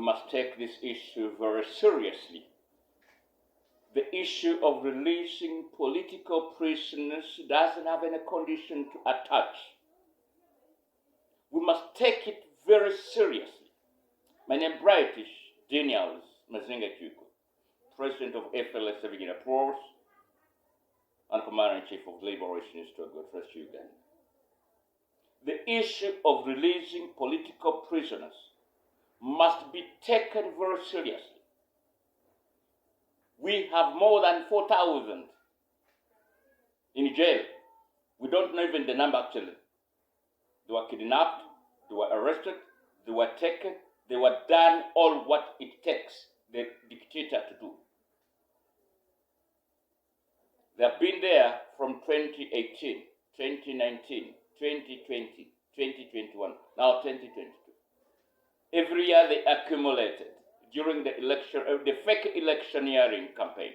must take this issue very seriously. The issue of releasing political prisoners doesn't have any condition to attach. We must take it very seriously. My name is Brightish, Daniels Mazinga Juuko, President of FLS Virginia Prof. And Commander-in-Chief of Liberation Struggle First Uganda. The issue of releasing political prisoners must be taken very seriously. We have more than 4,000 in jail. We don't know even the number actually. They were kidnapped, they were arrested, they were taken, they were done all what it takes the dictator to do. They have been there from 2018, 2019, 2020, 2021, now 2022. Every year they accumulated during the election, the fake electioneering campaign.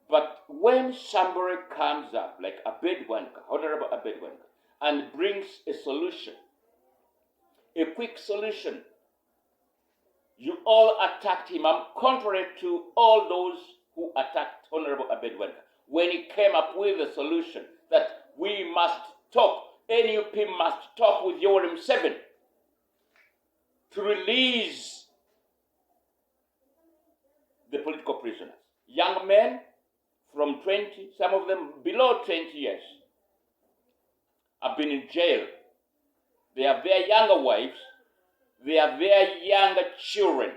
But when somebody comes up, like Abedwanka, Honorable Abedwanka, and brings a solution, a quick solution, you all attacked him. I'm contrary to all those who attacked Honorable Abedwanka when he came up with a solution that we must talk, NUP must talk with Yoweri Museveni to release the political prisoners. Young men from 20, some of them below 20 years, have been in jail. They have their younger wives, they have their younger children.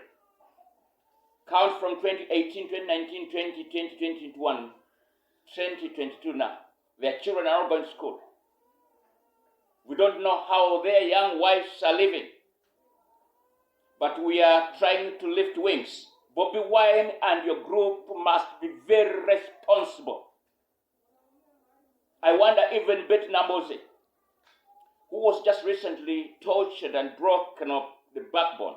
Count from 2018, 2019, 2020, 2021, 2022 now. Their children are all going to school. We don't know how their young wives are living. But we are trying to lift wings. Bobby Wine and your group must be very responsible. I wonder even Betty Namoze, who was just recently tortured and broken up the backbone.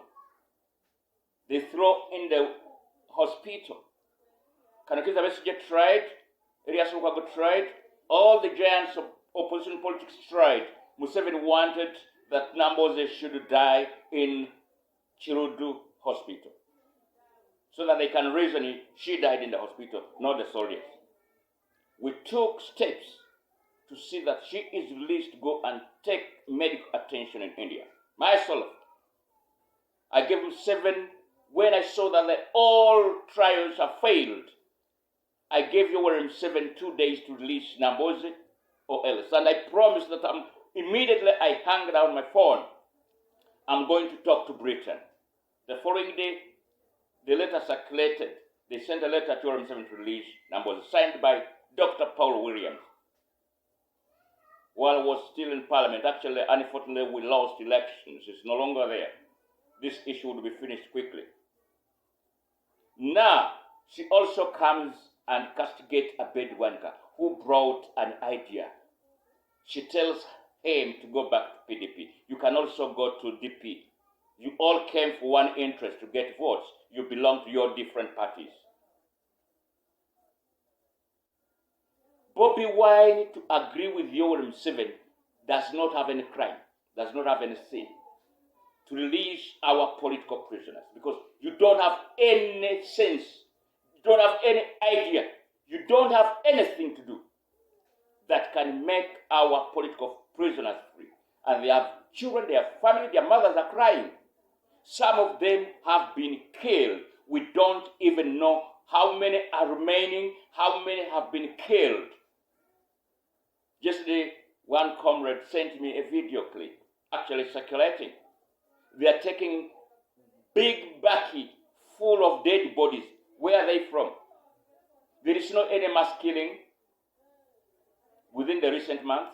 They throw in the hospital. Kanakiza Besigye tried, Elias Lukwago tried, all the giants of opposition politics tried. Museveni wanted that Namoze should die in Chirudu Hospital, so that they can reason she died in the hospital, not the soldiers. We took steps to see that she is released to go and take medical attention in India. Myself, I gave him 7. When I saw that all trials have failed, I gave Yoweri Museveni 2 days to release Namoze or else. And I promised that immediately I hung down my phone, I'm going to talk to Britain. The following day, the letter circulated. They sent a letter to Yoweri Museveni to release Namoze, signed by Dr. Paul Williams. While I was still in Parliament, actually, unfortunately, we lost elections. It's no longer there. This issue will be finished quickly. Now, she also comes and castigates Abedwanka, who brought an idea. She tells him to go back to PDP. You can also go to DP. You all came for one interest, to get votes. You belong to your different parties. Bobby Wine, to agree with Yoweri Museveni, does not have any crime, does not have any sin to release our political prisoners, because you don't have any sense, you don't have any idea, you don't have anything to do that can make our political prisoners free. And they have children, they have family, their mothers are crying. Some of them have been killed. We don't even know how many are remaining, how many have been killed. Yesterday, one comrade sent me a video clip, actually circulating. They are taking big bucket full of dead bodies. Where are they from? There is no any mass killing within the recent months.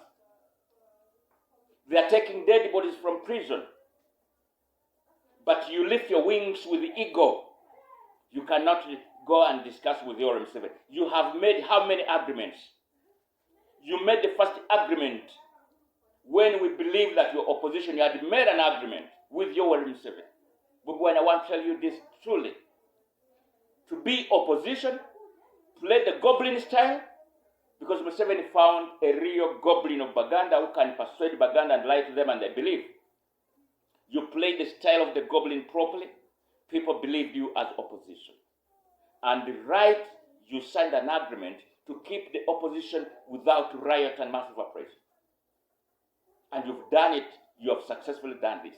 They are taking dead bodies from prison. But you lift your wings with the ego. You cannot go and discuss with Yoweri Museveni. You have made how many agreements? You made the first agreement when we believed that your opposition, you had made an agreement with Yoweri Museveni. But when I want to tell you this truly, to be opposition, play the goblin style, because Museveni found a real goblin of Baganda who can persuade Baganda and lie to them and they believe. You played the style of the goblin properly. People believed you as opposition. And you signed an agreement to keep the opposition without riot and massive oppression. And you've done it. You have successfully done this.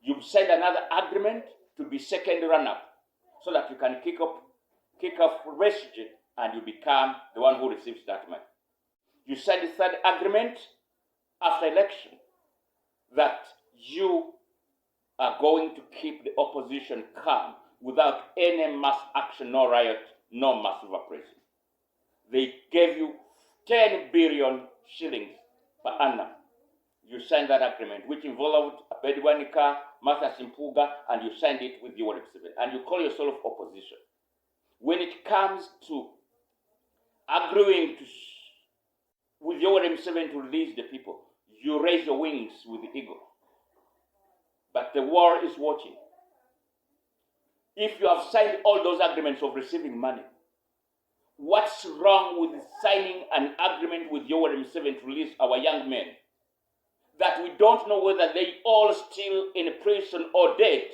You've signed another agreement to be second runner-up so that you can kick off refugee and you become the one who receives that money. You signed the third agreement after election that you are going to keep the opposition calm without any mass action, no riot, no massive oppression. They gave you 10 billion shillings per annum. You signed that agreement, which involved Abedi Wanika, Martha Simpuga, and you signed it with Yoweri Museveni. And you call yourself opposition. When it comes to agreeing with Yoweri Museveni to release the people, you raise your wings with the eagle. But the war is watching. If you have signed all those agreements of receiving money, what's wrong with signing an agreement with Yoweri Museveni to release our young men that we don't know whether they all still in prison or dead,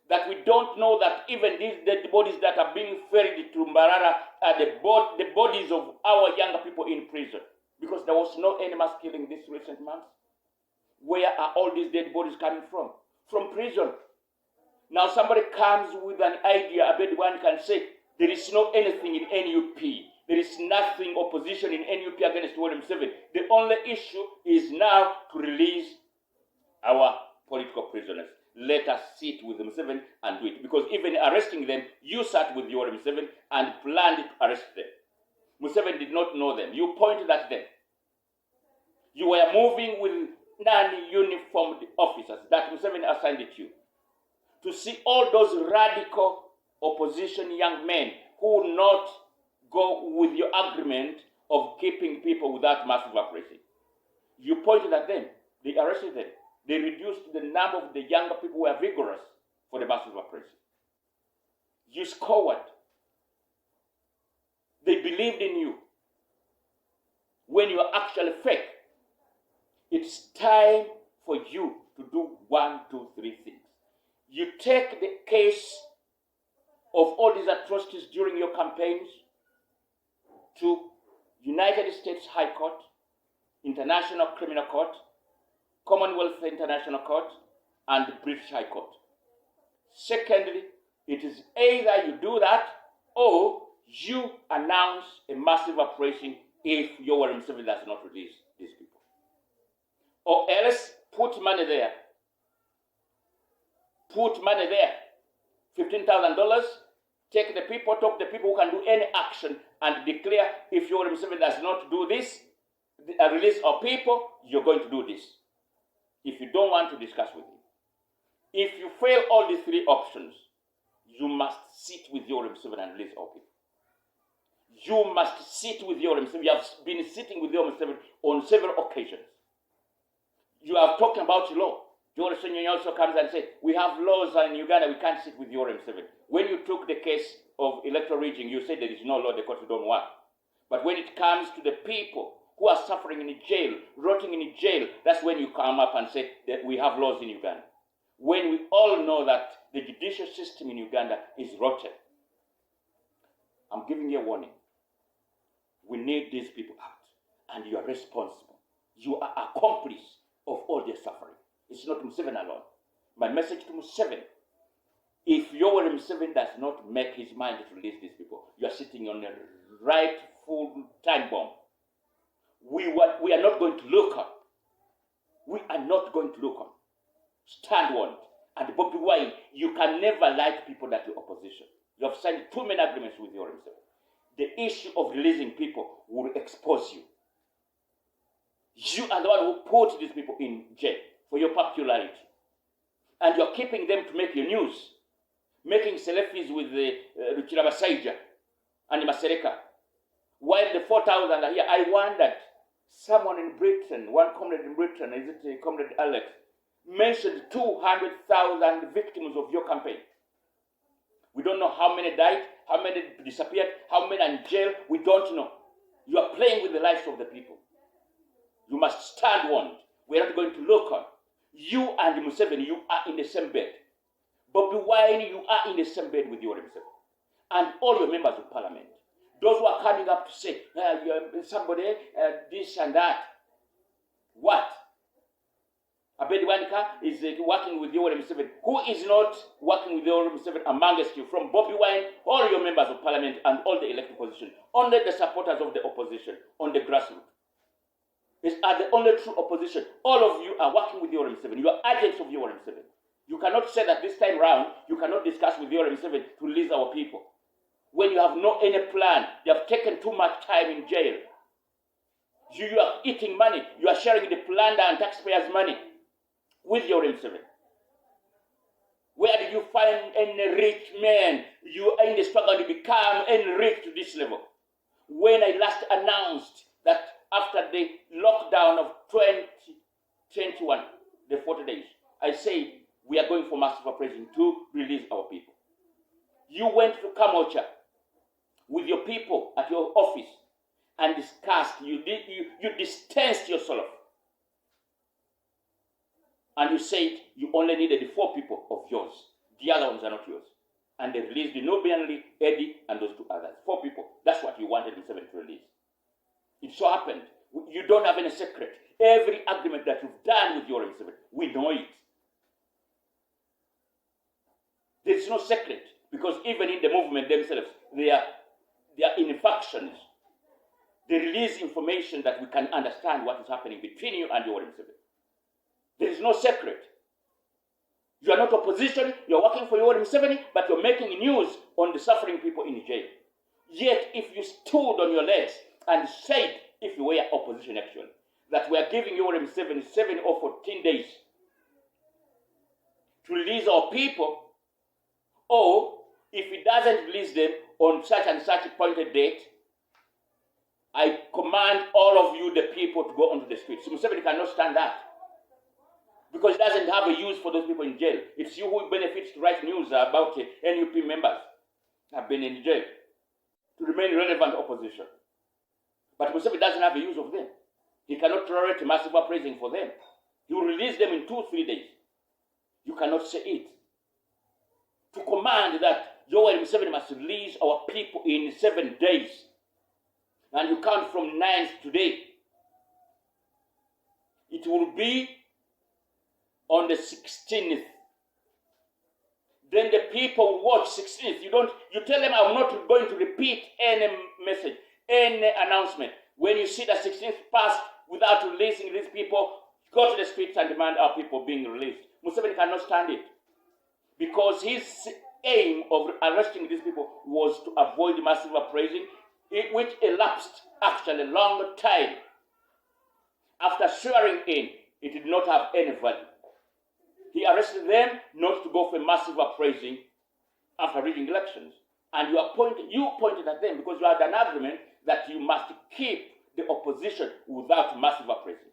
that we don't know that even these dead bodies that are being ferried to Mbarara are the bodies of our younger people in prison, because there was no any mass killing this recent months? Where are all these dead bodies coming from? From prison. Now somebody comes with an idea, Abedi Wanika, can say, there is no anything in NUP. There is nothing opposition in NUP against Yoweri Museveni. The only issue is now to release our political prisoners. Let us sit with Museveni and do it. Because even arresting them, you sat with Yoweri Museveni and planned to arrest them. Museveni did not know them. You pointed at them. You were moving with non-uniformed officers that Museveni assigned it to you, to see all those radical opposition young men who will not go with your agreement of keeping people without massive oppression. You pointed at them. They arrested them. They reduced the number of the younger people who were vigorous for the massive oppression. You scored. They believed in you when you are actually fake. It's time for you to do 1, 2, 3 things. You take the case of all these atrocities during your campaigns to United States High Court, International Criminal Court, Commonwealth International Court, and the British High Court. Secondly, it is either you do that or you announce a massive operation if Yoweri Museveni does not release these people. Or else put money there. Put money there. $15,000. Take the people, talk to the people who can do any action and declare if Yoweri Museveni does not do this, release our people, you're going to do this. If you don't want to discuss with him. If you fail all these 3 options, you must sit with Yoweri Museveni and release our people. You must sit with Yoweri Museveni. You have been sitting with Yoweri Museveni on several occasions. You are talking about law. Yoweri Museveni also comes and says, we have laws in Uganda, we can't sit with Yoweri Museveni. When you took the case of electoral rigging, you said there is no law, the court don't work. But when it comes to the people who are suffering in jail, rotting in jail, that's when you come up and say that we have laws in Uganda. When we all know that the judicial system in Uganda is rotten. I'm giving you a warning. We need these people out. And you are responsible. You are accomplice of all their suffering. It's not Museveni alone. My message to Museveni, if Yoweri Museveni does not make his mind to release these people, you are sitting on a rightful time bomb. We are not going to look on. We are not going to look on. Stand warned. And Bobby Wine, you can never like people that are opposition. You have signed too many agreements with Yoweri Museveni. The issue of releasing people will expose you. You are the one who put these people in jail for your popularity. And you're keeping them to make your news. Making selfies with the Rukirabasaija and Masereka. While the 4,000 are here, I wondered, someone in Britain, one comrade in Britain, is it Comrade Alex, mentioned 200,000 victims of your campaign. We don't know how many died, how many disappeared, how many are in jail. We don't know. You are playing with the lives of the people. You must stand warned. We are not going to look on. You and Museveni, you are in the same bed. Bobby Wine, you are in the same bed with Yoweri Museveni. And all your members of parliament. Those who are coming up to say, somebody, this and that. What? Abediwanika is working with Yoweri Museveni. Who is not working with Yoweri Museveni amongst you? From Bobby Wine, all your members of parliament and all the elected positions. Only the supporters of the opposition on the grassroots. These are the only true opposition. All of you are working with Yoweri Museveni. You are agents of Yoweri Museveni. You cannot say that this time round, you cannot discuss with Yoweri Museveni to release our people. When you have no any plan, you have taken too much time in jail. You are eating money. You are sharing the plunder and taxpayers' money with Yoweri Museveni. Where did you find any rich man? You are in the struggle to become any rich to this level. When I last announced that after the lockdown of 2021, the 40 days, I said we are going for massive operation to release our people. You went to Kamocha with your people at your office and discussed, you distanced yourself. And you said you only needed the 4 people of yours. The other ones are not yours. And they released the Nubianly, Eddie, and those 2 others. 4 people. That's what you wanted Museveni to release. It so happened. You don't have any secret. Every agreement that you've done with Yoweri Museveni, we know it. There is no secret. Because even in the movement themselves, they are in factions. They release information that we can understand what is happening between you and Yoweri Museveni. There is no secret. You are not opposition, you are working for Yoweri Museveni, but you're making news on the suffering people in jail. Yet, if you stood on your legs and said, if you were opposition actually, that we are giving Yoweri Museveni 7 or 14 days to release our people, or if he doesn't release them on such and such appointed date, I command all of you, the people, to go onto the streets. Museveni cannot stand that. Because it doesn't have a use for those people in jail. It's you who benefits to write news about NUP members have been in jail to remain relevant opposition. But Museveni doesn't have a use of them. He cannot tolerate massive uprising for them. He will release them in 2-3 days. You cannot say it. To command that Yoweri Museveni must release our people in 7 days. And you count from 9th today. It will be on the 16th. Then the people will watch 16th. You tell them I'm not going to repeat any message, any announcement. When you see the 16th passed without releasing these people, go to the streets and demand our people being released. Museveni cannot stand it. Because his aim of arresting these people was to avoid massive uprising, which elapsed actually a long time. After swearing in, it did not have any value. He arrested them not to go for massive uprising after rigging elections. And you pointed at them because you had an agreement that you must keep the opposition without massive uprising.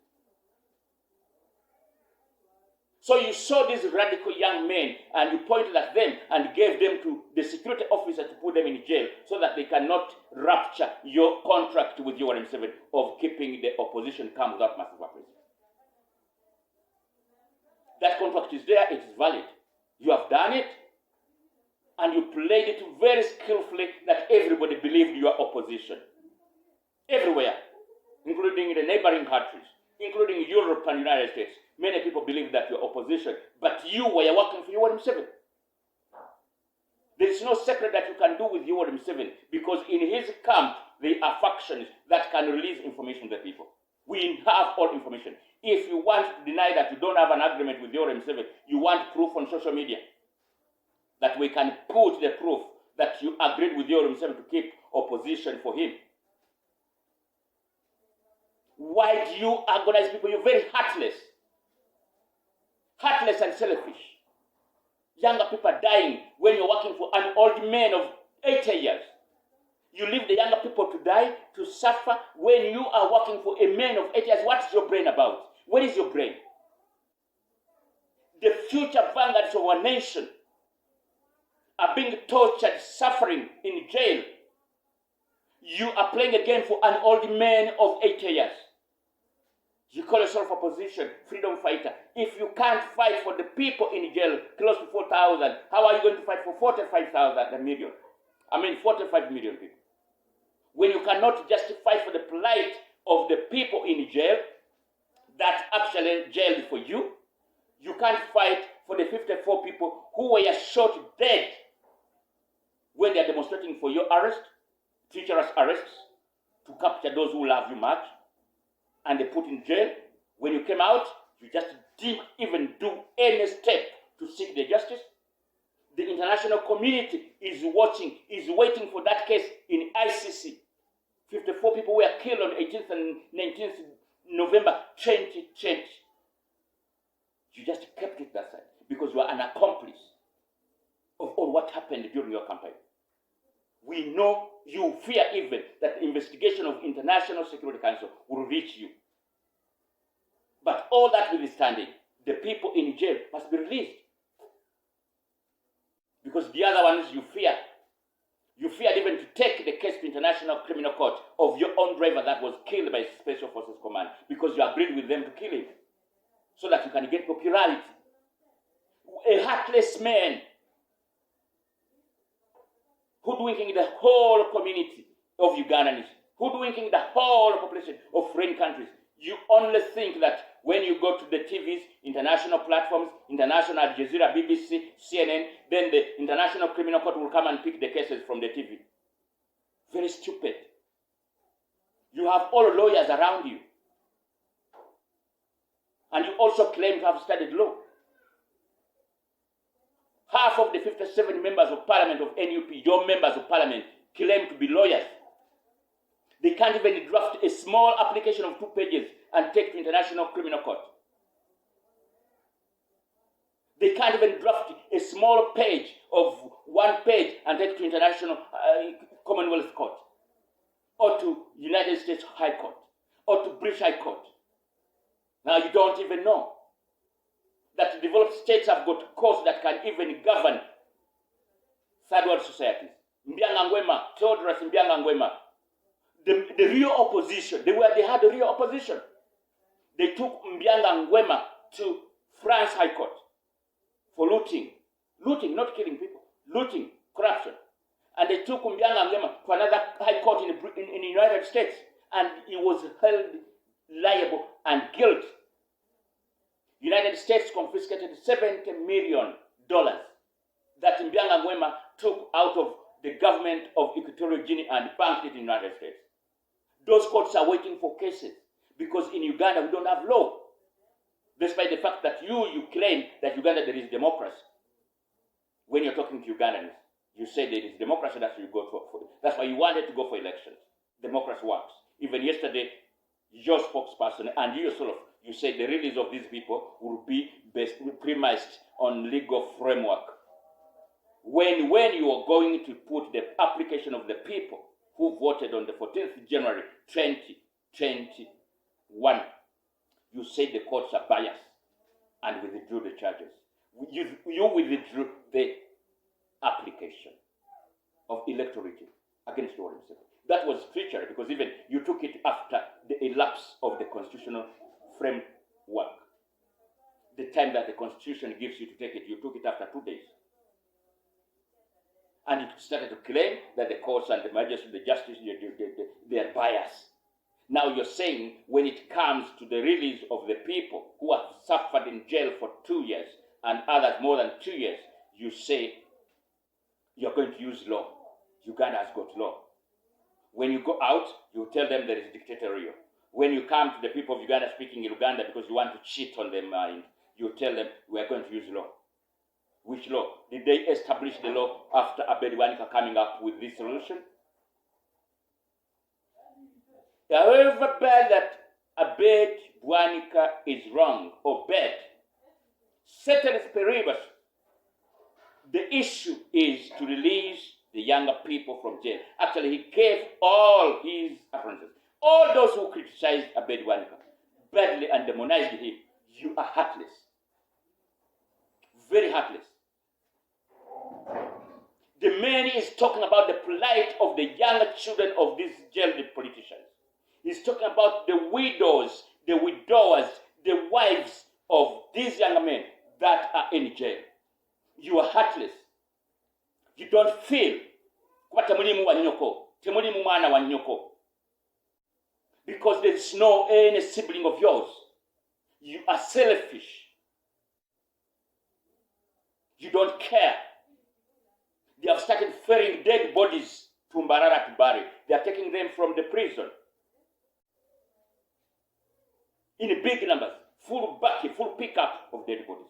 So you saw these radical young men and you pointed at them and gave them to the security officer to put them in jail so that they cannot rupture your contract with Yoweri Museveni of keeping the opposition calm without massive uprising. That contract is there, it is valid. You have done it, and you played it very skillfully that everybody believed you are opposition. Everywhere, including the neighboring countries, including Europe and the United States. Many people believe that you're opposition, but you were working for Yoweri Museveni. There is no secret that you can do with Yoweri Museveni, because in his camp, there are factions that can release information to the people. We have all information. If you want to deny that you don't have an agreement with Yoweri Museveni, you want proof on social media, that we can put the proof that you agreed with Yoweri Museveni to keep opposition for him. Why do you agonize people? You're very heartless. Heartless and selfish. Younger people are dying when you're working for an old man of 80 years. You leave the younger people to die, to suffer, when you are working for a man of 80 years. What's your brain about? What is your brain? The future vanguards of our nation are being tortured, suffering in jail. You are playing a game for an old man of 80 years. You call yourself opposition, freedom fighter. If you can't fight for the people in jail, close to 4,000, how are you going to fight for 45,000 million? 45 million people. When you cannot just fight for the plight of the people in jail that actually jailed for you, you can't fight for the 54 people who were shot dead when they are demonstrating for your arrest, treacherous arrests, to capture those who love you much, and they put in jail. When you came out, you just didn't even do any step to seek the justice. The international community is watching, is waiting for that case in ICC. 54 people were killed on 18th and 19th November 2020. You just kept it that side because you are an accomplice of all what happened during your campaign. We know you fear even that the investigation of International Security Council will reach you. But all that notwithstanding, the people in jail must be released. Because the other ones you feared even to take the case to International Criminal Court of your own driver that was killed by Special Forces Command, because you agreed with them to kill him so that you can get popularity. A heartless man hoodwinking the whole community of Ugandans, hoodwinking the whole population of foreign countries. You only think that when you go to the TVs, international platforms, international Al Jazeera, BBC, CNN, then the International Criminal Court will come and pick the cases from the TV. Very stupid. You have all lawyers around you. And you also claim to have studied law. Half of the 57 members of parliament of NUP, your members of parliament, claim to be lawyers. They can't even draft a small application of 2 pages and take to International Criminal Court. They can't even draft a small page of 1 page and take to International Commonwealth Court, or to United States High Court, or to British High Court. Now you don't even know that developed states have got courts that can even govern third world societies. Mbianga Ngwema, Theodorus Mbianga Ngwema, the real opposition, they had the real opposition. They took Mbianga Ngwema to France High Court for looting, not killing people, looting, corruption. And they took Mbianga Ngwema to another high court in the United States, and he was held liable and guilty. United States confiscated $70 million that Mbianga Ngwema took out of the government of Equatorial Guinea and banked it in the United States. Those courts are waiting for cases because in Uganda we don't have law. Despite the fact that you claim that Uganda there is democracy. When you're talking to Ugandans, you say there is democracy, that's why you go for. That's why you wanted to go for elections. Democracy works. Even yesterday, your spokesperson and you yourself, you said the release of these people will be premised on legal framework. When you are going to put the application of the people who voted on the 14th January 2021, you said the courts are biased and withdrew the charges. You withdrew the application of electoral against Yoweri Museveni. That was treachery because even you took it after the elapse of the constitutional framework. The time that the Constitution gives you to take it, you took it after 2 days. And you started to claim that the courts and the magistrates, the justice, they are biased. Now you're saying when it comes to the release of the people who have suffered in jail for 2 years and others more than 2 years, you say you're going to use law. Uganda has got law. When you go out, you tell them there is dictatorial. When you come to the people of Uganda speaking in Uganda because you want to cheat on their mind, you tell them we are going to use law. Which law? Did they establish the law after Abed Wanika coming up with this solution? However bad that Abed Wanika is wrong or bad, ceteris paribus, the issue is to release the younger people from jail. Actually, he gave all his apprentices, all those who criticized Abed Wanika, badly and demonized him. You are heartless. Very heartless. The man is talking about the plight of the younger children of these jailed politicians. He's talking about the widows, the widowers, the wives of these young men that are in jail. You are heartless. You don't feel kuba temulimu wa nnyoko, temulimu mwana wa nnyoko. Because there is no any sibling of yours. You are selfish. You don't care. They have started ferrying dead bodies to Mbarara to bury. They are taking them from the prison in big numbers, full bucket, full pickup of dead bodies.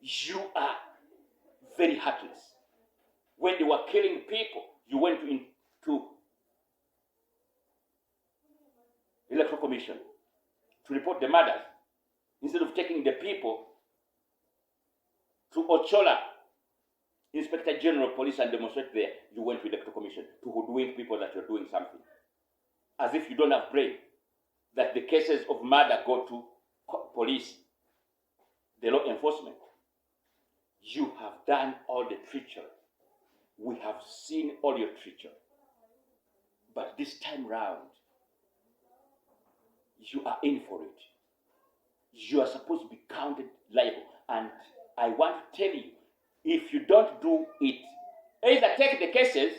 You are very heartless. When they were killing people, you went into Electoral Commission to report the murders. Instead of taking the people to Ochola, Inspector General Police, and demonstrate there, you went to Electoral Commission to hoodwink people that you're doing something. As if you don't have brain. That the cases of murder go to police, the law enforcement. You have done all the treachery. We have seen all your treachery. But this time round, you are in for it. You are supposed to be counted liable. And I want to tell you, if you don't do it, either take the cases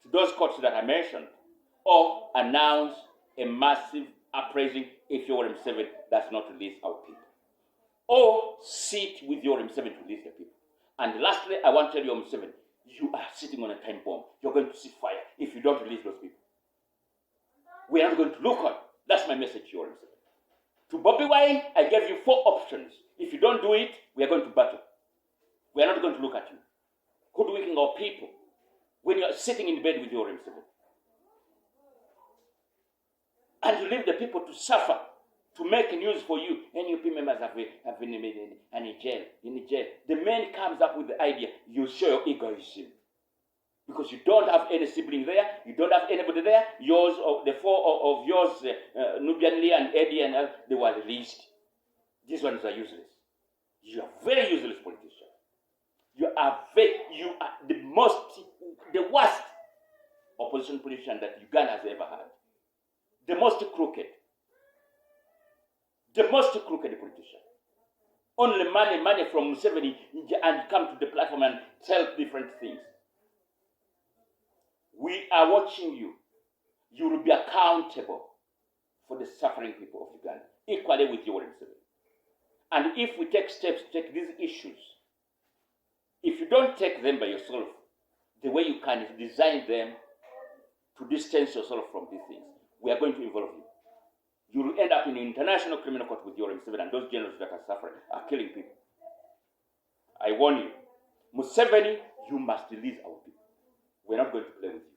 to those courts that I mentioned, or announce a massive uprising if your M7 does not release our people. Or sit with your M7 to release the people. And lastly, I want to tell you, M7, you are sitting on a time bomb. You're going to see fire if you don't release those people. We are not going to look on. That's my message to your M7. To Bobby Wine, I gave you 4 options. If you don't do it, we are going to battle. We are not going to look at you. Hoodwinking our people when you are sitting in bed with your M7. And you leave the people to suffer, to make news for you. NUP members have been in jail. The man comes up with the idea, you show your egoism. Because you don't have any sibling there, you don't have anybody there. Yours, the 4 of yours, Nubian Lee and Eddie and they were released. These ones are useless. You are very useless politician. You are the worst opposition politician that Uganda has ever had. The most crooked politician. Only money from Museveni, and come to the platform and tell different things. We are watching you. You will be accountable for the suffering people of Uganda, equally with your Museveni. And if we take steps to take these issues, if you don't take them by yourself, the way you can design them to distance yourself from these things, we are going to involve you. You will end up in an international criminal court with your M7, and those generals that are suffering are killing people. I warn you, Museveni, you must release our people. We're not going to play with you.